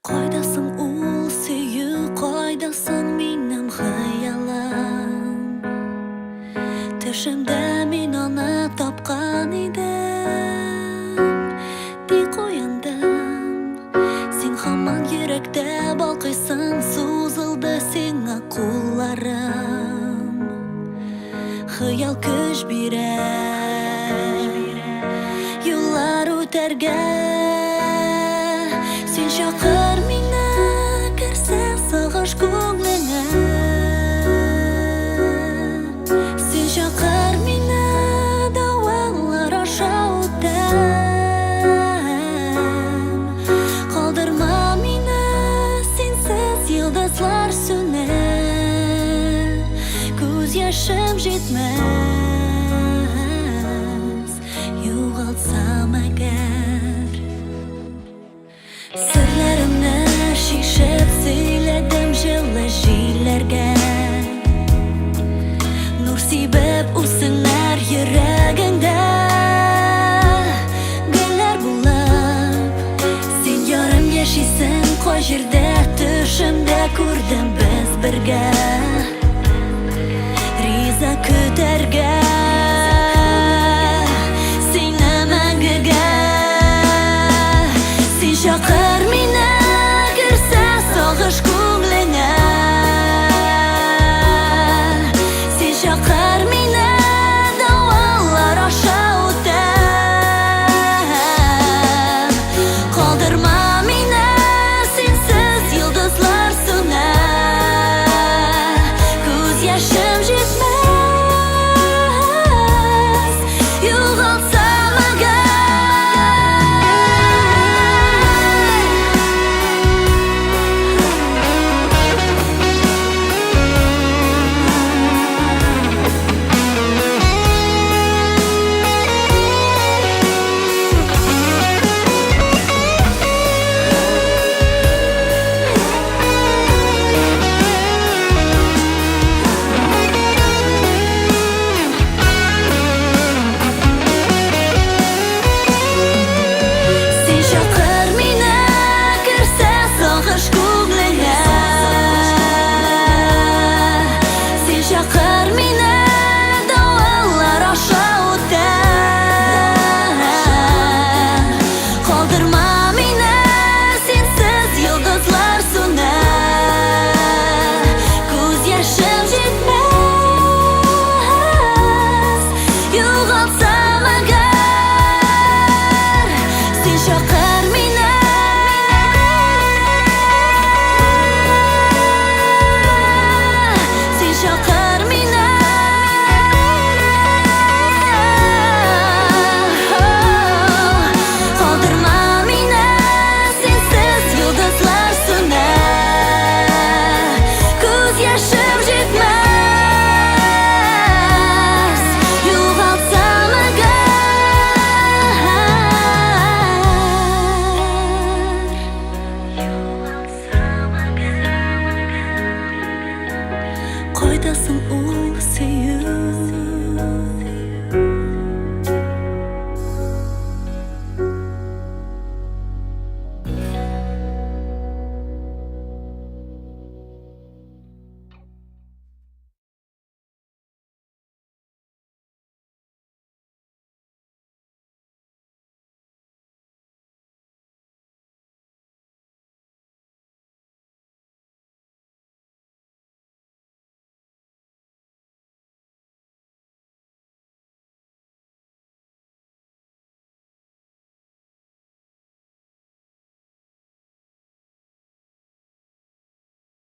Qaydasan ул сөю, qaydasan минем хыялым. Төшемдә мин аны тапкан идем. Тик уяндым, син һаман йөрәктә балкыйсың, сузылды сиңа кулларым. Хыял көч бирә, юллар үтәргә. Син чакыр мине, керсә сагыш күңлеңә. Син чакыр мине, давалар аша үтәм. Калдырма мине, синсез йолдызлар сүнә. Күз яшем җитмәс, югалтсам әгәр. Серләремне шишеп сөйләдем җылы җилләргә. Нур сибеп үсеннәр йөрәгеңдә. Гөлләр булып, син ярым яшисең кай җирдә. Төшемдә күрдем без бергә, риза көтәргә. Чакыр мине, керсә сагыш күңлеңә. Син чакыр мине, давалар аша үтәм. Калдырма мине, синсез йолдызлар сүнә. Күз яшем җитмәс, югалтсам әгәр. Чакыр мине, давалар аша үтәм. Калдырма мине, синсез йолдызлар сүнә. Күз яшем җитмәс, югалтсам әгәр. Син